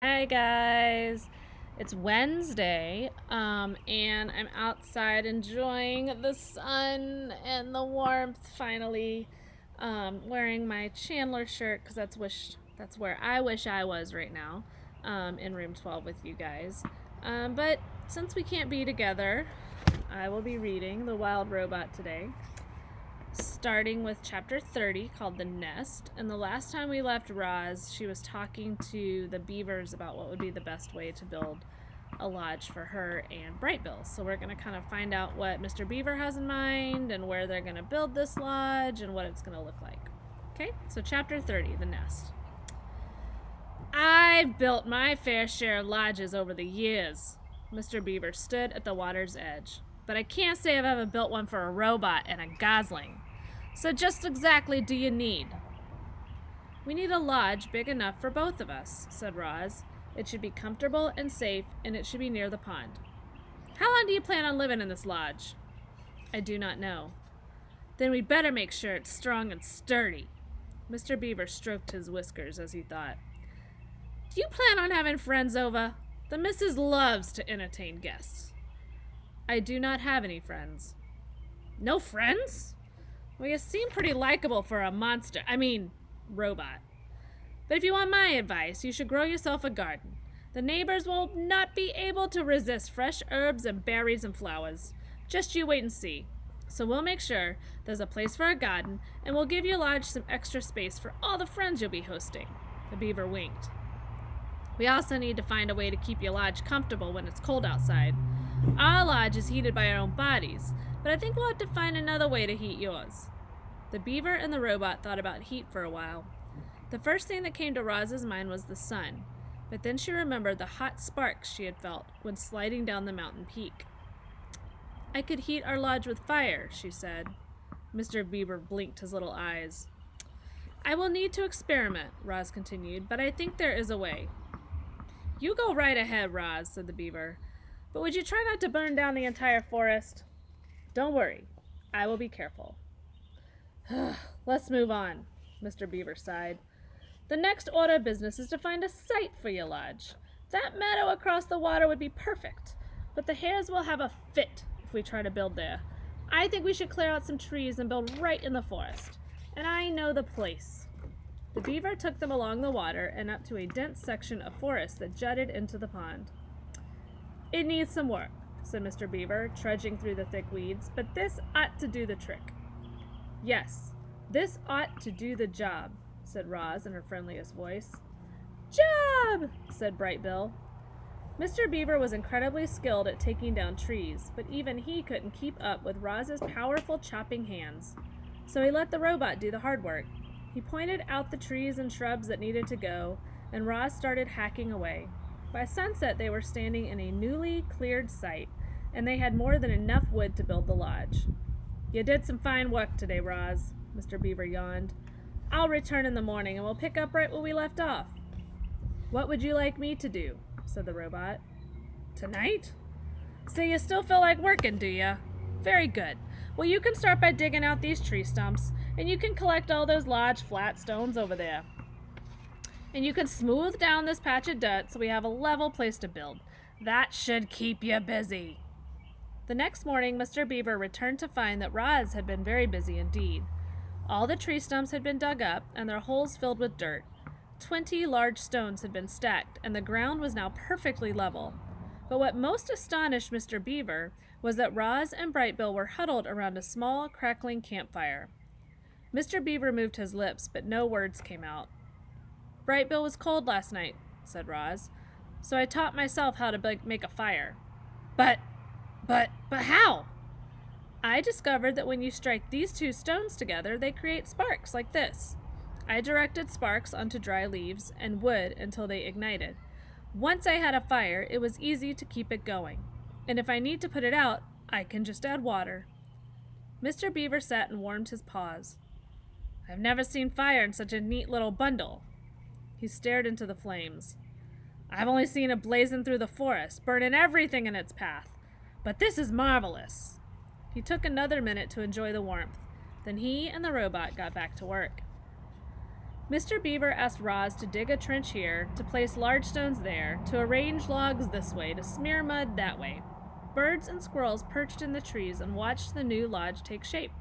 Hi guys, it's Wednesday, and I'm outside enjoying the sun and the warmth. Finally, wearing my Chandler shirt because that's where I wish I was right now, in room 12 with you guys. But since we can't be together, I will be reading The Wild Robot today, starting with chapter 30 called The Nest. And the last time we left Roz, she was talking to the beavers about what would be the best way to build a lodge for her and Brightbill. So we're going to kind of find out what Mr. Beaver has in mind and where they're going to build this lodge and what it's going to look like. Okay, so chapter 30, The Nest. I've built my fair share of lodges over the years. Mr. Beaver stood at the water's edge. But I can't say I've ever built one for a robot and a gosling. So just exactly do you need? We need a lodge big enough for both of us, said Roz. It should be comfortable and safe, and it should be near the pond. How long do you plan on living in this lodge? I do not know. Then we'd better make sure it's strong and sturdy. Mr. Beaver stroked his whiskers as he thought. Do you plan on having friends over? The missus loves to entertain guests. I do not have any friends. No friends? Well, you seem pretty likable for a robot. But if you want my advice, you should grow yourself a garden. The neighbors will not be able to resist fresh herbs and berries and flowers. Just you wait and see. So we'll make sure there's a place for a garden, and we'll give your lodge some extra space for all the friends you'll be hosting. The beaver winked. We also need to find a way to keep your lodge comfortable when it's cold outside. Our lodge is heated by our own bodies, but I think we'll have to find another way to heat yours. The beaver and the robot thought about heat for a while. The first thing that came to Roz's mind was the sun, but then she remembered the hot sparks she had felt when sliding down the mountain peak. I could heat our lodge with fire, she said. Mr. Beaver blinked his little eyes. I will need to experiment, Roz continued, but I think there is a way. You go right ahead, Roz, said the beaver. But would you try not to burn down the entire forest? Don't worry. I will be careful. Let's move on, Mr. Beaver sighed. The next order of business is to find a site for your lodge. That meadow across the water would be perfect, but the hares will have a fit if we try to build there. I think we should clear out some trees and build right in the forest. And I know the place. The beaver took them along the water and up to a dense section of forest that jutted into the pond. It needs some work, said Mr. Beaver, trudging through the thick weeds, but this ought to do the trick. Yes, this ought to do the job, said Roz in her friendliest voice. Job, said Brightbill. Mr. Beaver was incredibly skilled at taking down trees, but even he couldn't keep up with Roz's powerful chopping hands. So he let the robot do the hard work. He pointed out the trees and shrubs that needed to go, and Roz started hacking away. By sunset, they were standing in a newly cleared site, and they had more than enough wood to build the lodge. You did some fine work today, Roz, Mr. Beaver yawned. I'll return in the morning, and we'll pick up right where we left off. What would you like me to do? Said the robot. Tonight? So you still feel like working, do you? Very good. Well, you can start by digging out these tree stumps, and you can collect all those large flat stones over there. And you can smooth down this patch of dirt so we have a level place to build. That should keep you busy. The next morning, Mr. Beaver returned to find that Roz had been very busy indeed. All the tree stumps had been dug up, and their holes filled with dirt. 20 large stones had been stacked, and the ground was now perfectly level. But what most astonished Mr. Beaver was that Roz and Brightbill were huddled around a small, crackling campfire. Mr. Beaver moved his lips, but no words came out. Brightbill was cold last night, said Roz, so I taught myself how to make a fire. But how? I discovered that when you strike these two stones together, they create sparks like this. I directed sparks onto dry leaves and wood until they ignited. Once I had a fire, it was easy to keep it going. And if I need to put it out, I can just add water. Mr. Beaver sat and warmed his paws. I've never seen fire in such a neat little bundle. He stared into the flames. I've only seen it blazing through the forest, burning everything in its path. But this is marvelous. He took another minute to enjoy the warmth. Then he and the robot got back to work. Mr. Beaver asked Roz to dig a trench here, to place large stones there, to arrange logs this way, to smear mud that way. Birds and squirrels perched in the trees and watched the new lodge take shape.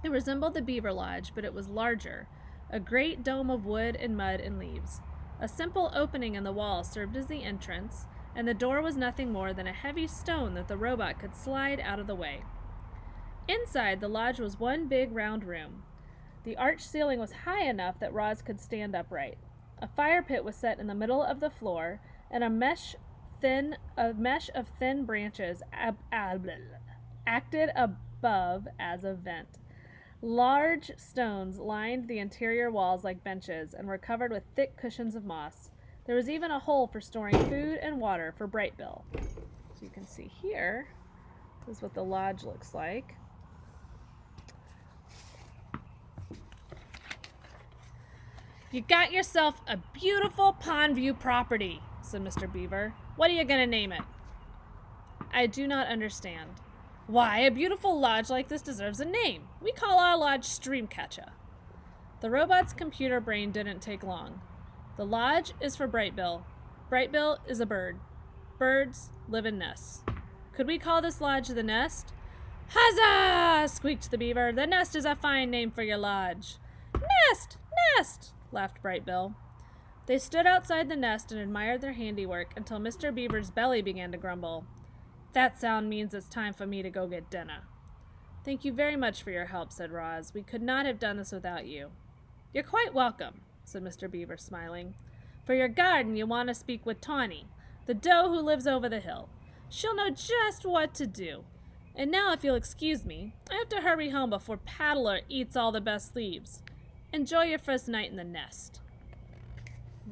It resembled the Beaver Lodge, but it was larger, a great dome of wood and mud and leaves. A simple opening in the wall served as the entrance, and the door was nothing more than a heavy stone that the robot could slide out of the way. Inside, the lodge was one big round room. The arched ceiling was high enough that Roz could stand upright. A fire pit was set in the middle of the floor, and a mesh of thin branches acted above as a vent. Large stones lined the interior walls like benches and were covered with thick cushions of moss. There was even a hole for storing food and water for Bright Bill. So you can see here, this is what the lodge looks like. You got yourself a beautiful pond view property, said Mr. Beaver. What are you going to name it? I do not understand. Why, a beautiful lodge like this deserves a name. We call our lodge Streamcatcher. The robot's computer brain didn't take long. The lodge is for Bright Bill. Bright Bill is a bird. Birds live in nests. Could we call this lodge the Nest? Huzzah! Squeaked the beaver. The Nest is a fine name for your lodge. Nest! Nest! Laughed Bright Bill. They stood outside the nest and admired their handiwork until Mr. Beaver's belly began to grumble. That sound means it's time for me to go get dinner. Thank you very much for your help, said Roz. We could not have done this without you. You're quite welcome, said Mr. Beaver, smiling. For your garden, you want to speak with Tawny, the doe who lives over the hill. She'll know just what to do. And now, if you'll excuse me, I have to hurry home before Paddler eats all the best leaves. Enjoy your first night in the nest.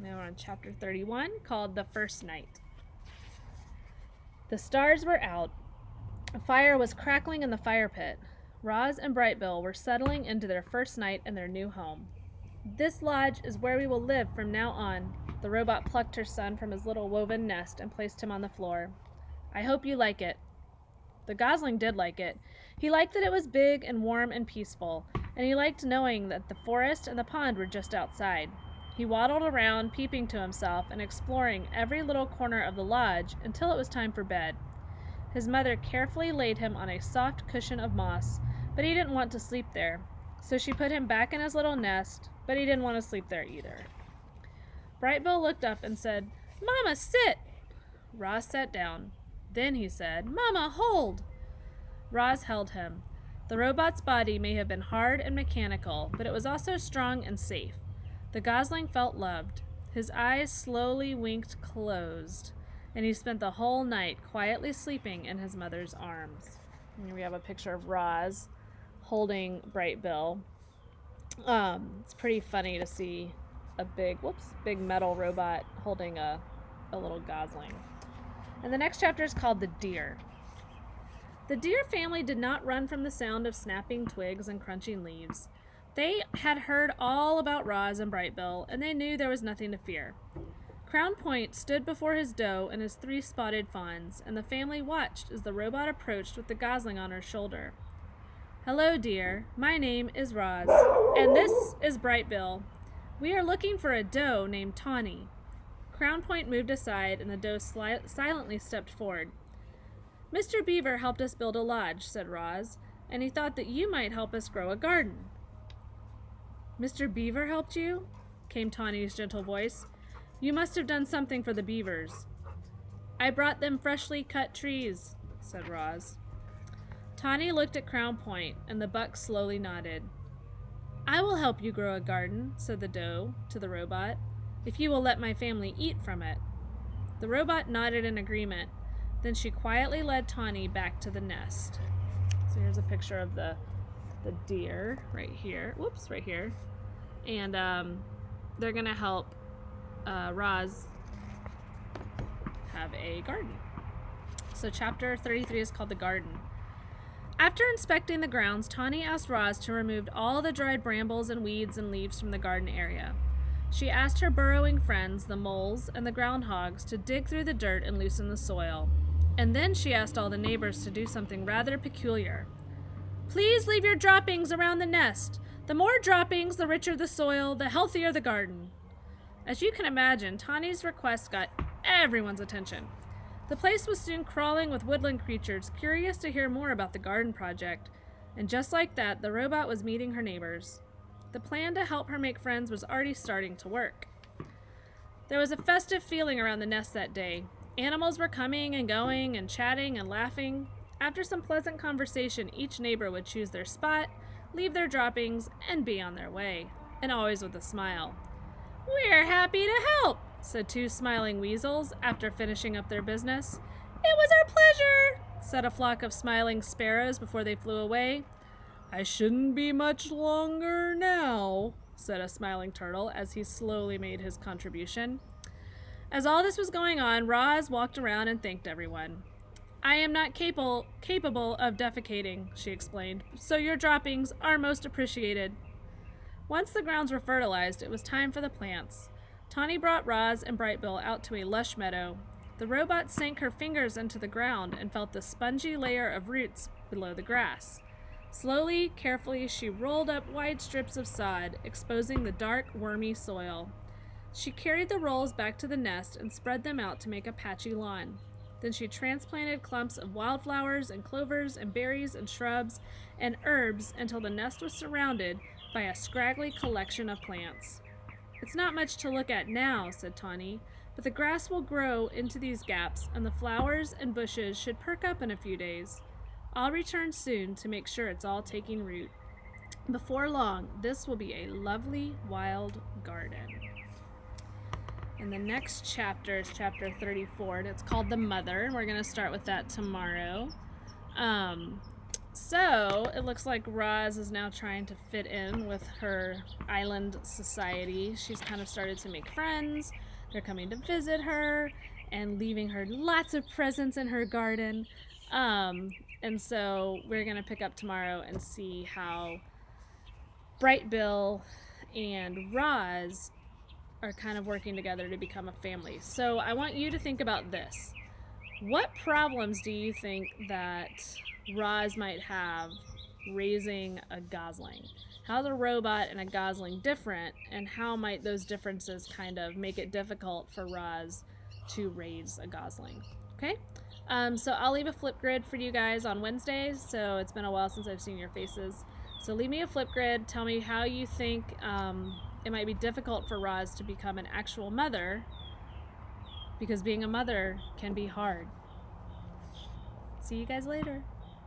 Now we're on chapter 31, called The First Night. The stars were out. A fire was crackling in the fire pit. Roz and Bright Bill were settling into their first night in their new home. This lodge is where we will live from now on. The robot plucked her son from his little woven nest and placed him on the floor. I hope you like it. The gosling did like it. He liked that it was big and warm and peaceful, and he liked knowing that the forest and the pond were just outside. He waddled around, peeping to himself and exploring every little corner of the lodge until it was time for bed. His mother carefully laid him on a soft cushion of moss, but he didn't want to sleep there, so she put him back in his little nest, but he didn't want to sleep there either. Bright Bill looked up and said, Mama, sit! Roz sat down. Then he said, Mama, hold! Roz held him. The robot's body may have been hard and mechanical, but it was also strong and safe. The gosling felt loved. His eyes slowly winked closed, and he spent the whole night quietly sleeping in his mother's arms. And here we have a picture of Roz holding Bright Bill. It's pretty funny to see a big metal robot holding a little gosling. And the next chapter is called The Deer. The deer family did not run from the sound of snapping twigs and crunching leaves. They had heard all about Roz and Bright Bill, and they knew there was nothing to fear. Crown Point stood before his doe and his 3 spotted fawns, and the family watched as the robot approached with the gosling on her shoulder. Hello, dear. My name is Roz, and this is Bright Bill. We are looking for a doe named Tawny. Crown Point moved aside, and the doe silently stepped forward. Mr. Beaver helped us build a lodge, said Roz, and he thought that you might help us grow a garden. Mr. Beaver helped you? Came Tawny's gentle voice. You must have done something for the beavers. I brought them freshly cut trees, said Roz. Tawny looked at Crown Point, and the buck slowly nodded. I will help you grow a garden, said the doe to the robot, if you will let my family eat from it. The robot nodded in agreement. Then she quietly led Tawny back to the nest. So here's a picture of the deer right here. Whoops, right here. And they're going to help Roz have a garden. So chapter 33 is called The Garden. After inspecting the grounds, Tawny asked Roz to remove all the dried brambles and weeds and leaves from the garden area. She asked her burrowing friends, the moles and the groundhogs, to dig through the dirt and loosen the soil. And then she asked all the neighbors to do something rather peculiar. Please leave your droppings around the nest. The more droppings, the richer the soil, the healthier the garden. As you can imagine, Tawny's request got everyone's attention. The place was soon crawling with woodland creatures, curious to hear more about the garden project, and just like that, the robot was meeting her neighbors. The plan to help her make friends was already starting to work. There was a festive feeling around the nest that day. Animals were coming and going and chatting and laughing. After some pleasant conversation, each neighbor would choose their spot, leave their droppings, and be on their way, and always with a smile. "We're happy to help," said two smiling weasels after finishing up their business. "It was our pleasure," said a flock of smiling sparrows before they flew away. "I shouldn't be much longer now," said a smiling turtle as he slowly made his contribution. As all this was going on, Roz walked around and thanked everyone. "I am not capable of defecating," she explained, "so your droppings are most appreciated." Once the grounds were fertilized, it was time for the plants. Tawny brought Roz and Brightbill out to a lush meadow. The robot sank her fingers into the ground and felt the spongy layer of roots below the grass. Slowly, carefully, she rolled up wide strips of sod, exposing the dark, wormy soil. She carried the rolls back to the nest and spread them out to make a patchy lawn. Then she transplanted clumps of wildflowers and clovers and berries and shrubs and herbs until the nest was surrounded by a scraggly collection of plants. "It's not much to look at now," said Tawny, "but the grass will grow into these gaps and the flowers and bushes should perk up in a few days. I'll return soon to make sure it's all taking root. Before long, this will be a lovely wild garden." And the next chapter is chapter 34, and it's called The Mother, and we're going to start with that tomorrow. So it looks like Roz is now trying to fit in with her island society. She's kind of started to make friends. They're coming to visit her and leaving her lots of presents in her garden. And so we're going to pick up tomorrow and see how Brightbill and Roz are kind of working together to become a family. So I want you to think about this. What problems do you think that Roz might have raising a gosling? How's a robot and a gosling different, and how might those differences kind of make it difficult for Roz to raise a gosling? Okay? So I'll leave a flip grid for you guys on Wednesdays. So it's been a while since I've seen your faces. So leave me a flip grid. Tell me how you think it might be difficult for Roz to become an actual mother, because being a mother can be hard. See you guys later.